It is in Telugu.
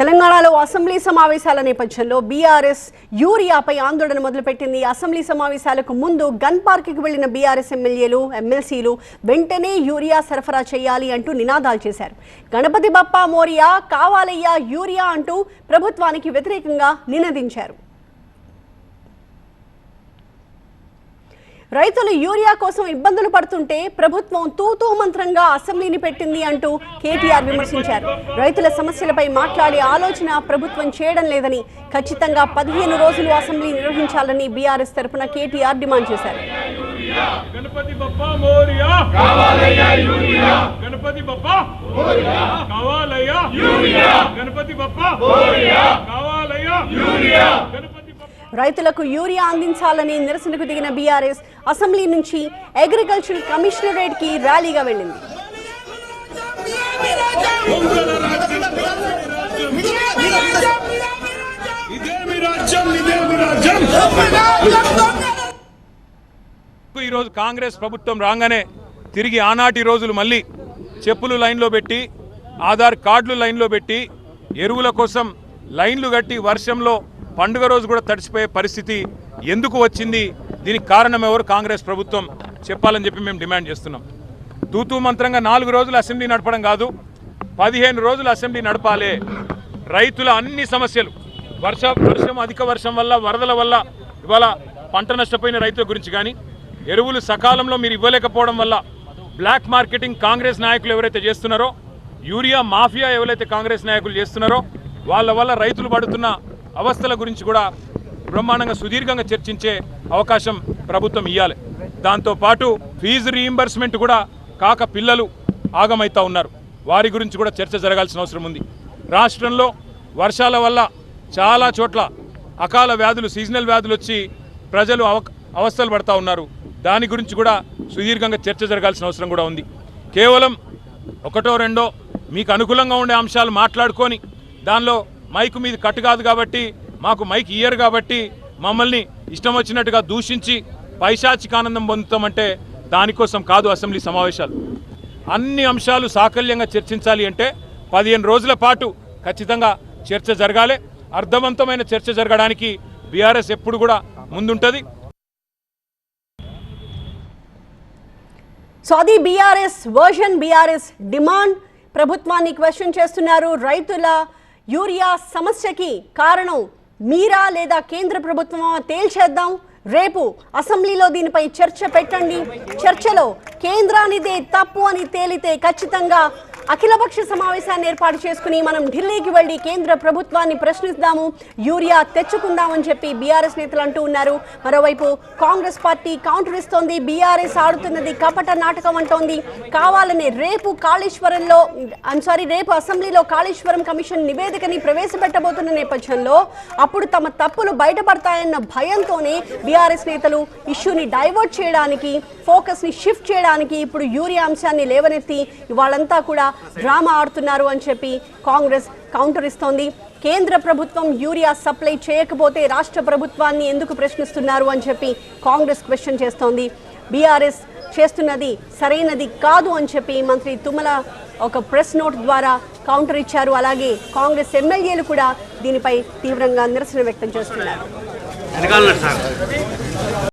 తెలంగాణలో అసెంబ్లీ సమావేశాల నేపథ్యంలో బీఆర్ఎస్ యూరియాపై ఆందోళన మొదలుపెట్టింది. అసెంబ్లీ సమావేశాలకు ముందు గన్ పార్క్కి వెళ్లిన బీఆర్ఎస్ ఎమ్మెల్యేలు ఎమ్మెల్సీలు వెంటనే యూరియా సరఫరా చేయాలి అంటూ నినాదాలు చేశారు. గణపతి బప్పా మోరియా, కావాలయ్యా యూరియా అంటూ ప్రభుత్వానికి వ్యతిరేకంగా నినదించారు. రైతులు యూరియా కోసం ఇబ్బందులు పడుతుంటే ప్రభుత్వం తూతూ మంత్రంగా అసెంబ్లీని పెట్టింది అంటూ కేటీఆర్ విమర్శించారు. రైతుల సమస్యలపై మాట్లాడే ఆలోచన ప్రభుత్వం చేయడం లేదని, ఖచ్చితంగా 15 రోజులు అసెంబ్లీ నిర్వహించాలని బీఆర్ఎస్ తరఫున కేటీఆర్ డిమాండ్ చేశారు. గణపతి బప్పా మోరియా, కావాలయ్యా యూరియా, గణపతి బప్పా మోరియా, కావాలయ్యా యూరియా, గణపతి బప్పా మోరియా, కావాలయ్యా యూరియా. రైతులకు యూరియా అందించాలని నిరసనకు దిగిన బీఆర్ఎస్ అసెంబ్లీ నుంచి అగ్రికల్చర్ కమిషనరేట్ కి ర్యాలీగా వెళ్లింది. ఈరోజు కాంగ్రెస్ ప్రభుత్వం రాగానే తిరిగి ఆనాటి రోజులు మళ్ళీ చెప్పులు లైన్లో పెట్టి, ఆధార్ కార్డులు లైన్లో పెట్టి, ఎరువుల కోసం లైన్లు కట్టి వర్షంలో పండుగ రోజు కూడా తడిసిపోయే పరిస్థితి ఎందుకు వచ్చింది? దీనికి కారణం ఎవరు? కాంగ్రెస్ ప్రభుత్వం చెప్పాలని చెప్పి మేము డిమాండ్ చేస్తున్నాం. తూతూ మంత్రంగా 4 రోజులు అసెంబ్లీ నడపడం కాదు, 15 రోజులు అసెంబ్లీ నడపాలి. రైతుల అన్ని సమస్యలు, వర్షం అధిక వర్షం వల్ల, వరదల వల్ల ఇవాళ పంట నష్టపోయిన రైతుల గురించి కానీ, ఎరువులు సకాలంలో మీరు ఇవ్వలేకపోవడం వల్ల బ్లాక్ మార్కెటింగ్ కాంగ్రెస్ నాయకులు ఎవరైతే చేస్తున్నారో, యూరియా మాఫియా ఎవరైతే కాంగ్రెస్ నాయకులు చేస్తున్నారో వాళ్ళ వల్ల రైతులు పడుతున్న అవస్థల గురించి కూడా బ్రహ్మాండంగా సుదీర్ఘంగా చర్చించే అవకాశం ప్రభుత్వం ఇవ్వాలి. దాంతోపాటు ఫీజు రీయింబర్స్మెంట్ కూడా కాక పిల్లలు ఆగమైతా ఉన్నారు, వారి గురించి కూడా చర్చ జరగాల్సిన అవసరం ఉంది. రాష్ట్రంలో వర్షాల వల్ల చాలా చోట్ల అకాల వ్యాధులు, సీజనల్ వ్యాధులు వచ్చి ప్రజలు అవస్థలు పడతా ఉన్నారు. దాని గురించి కూడా సుదీర్ఘంగా చర్చ జరగాల్సిన అవసరం కూడా ఉంది. కేవలం ఒకటో రెండో మీకు అనుకూలంగా ఉండే అంశాలు మాట్లాడుకొని దానిలో మైకు మీద కట్టు కాదు కాబట్టి, మాకు మైక్ ఇయ్యరు కాబట్టి మమ్మల్ని ఇష్టం వచ్చినట్టుగా దూషించి పైశాచిక ఆనందం పొందుతామంటే దానికోసం కాదు అసెంబ్లీ సమావేశాలు. అన్ని అంశాలు సాకల్యంగా చర్చించాలి అంటే 15 రోజుల పాటు ఖచ్చితంగా చర్చ జరగాలి. అర్థవంతమైన చర్చ జరగడానికి బీఆర్ఎస్ ఎప్పుడు కూడా ముందుంటుంది. సో అది బీఆర్ఎస్ వర్షన్, బీఆర్ఎస్ డిమాండ్. ప్రభుత్వాన్ని క్వశ్చన్ చేస్తున్నారు. రైతుల యూరియా సమస్యకి కారణం మీరా లేదా కేంద్ర ప్రభుత్వమా తేల్చేద్దాం. రేపు అసెంబ్లీలో దీనిపై చర్చ పెట్టండి. చర్చలో కేంద్రానిదే తప్పు అని తేలితే ఖచ్చితంగా అఖిలపక్ష సమావేశాన్ని ఏర్పాటు చేసుకుని మనం ఢిల్లీకి వెళ్ళి కేంద్ర ప్రభుత్వాన్ని ప్రశ్నిస్తాము, యూరియా తెచ్చుకుందామని చెప్పి బీఆర్ఎస్ నేతలు అంటూ ఉన్నారు. మరోవైపు కాంగ్రెస్ పార్టీ కౌంటర్ ఇస్తోంది. బీఆర్ఎస్ ఆడుతున్నది కపట నాటకం అంటోంది. కావాలని రేపు అసెంబ్లీలో కాళేశ్వరం కమిషన్ నివేదికని ప్రవేశపెట్టబోతున్న నేపథ్యంలో అప్పుడు తమ తప్పులు బయటపడతాయన్న భయంతోనే బీఆర్ఎస్ నేతలు ఇష్యూని డైవర్ట్ చేయడానికి, ఫోకస్ ని షిఫ్ట్ చేయడానికి ఇప్పుడు యూరియా అంశాన్ని లేవనెత్తి వాళ్ళంతా కూడా డ్రామా ఆడుతున్నారు అని చెప్పి కాంగ్రెస్ కౌంటర్ ఇస్తోంది. కేంద్ర ప్రభుత్వం యూరియా సప్లై చేయకపోతే రాష్ట్ర ప్రభుత్వాన్ని ఎందుకు ప్రశ్నిస్తున్నారు అని చెప్పి కాంగ్రెస్ క్వశ్చన్ చేస్తోంది. బీఆర్ఎస్ చేస్తున్నది సరైనది కాదు అని చెప్పి మంత్రి తుమ్మల ఒక ప్రెస్ నోట్ ద్వారా కౌంటర్ ఇచ్చారు. అలాగే కాంగ్రెస్ ఎమ్మెల్యేలు కూడా దీనిపై తీవ్రంగా నిరసన వ్యక్తం చేస్తున్నారు.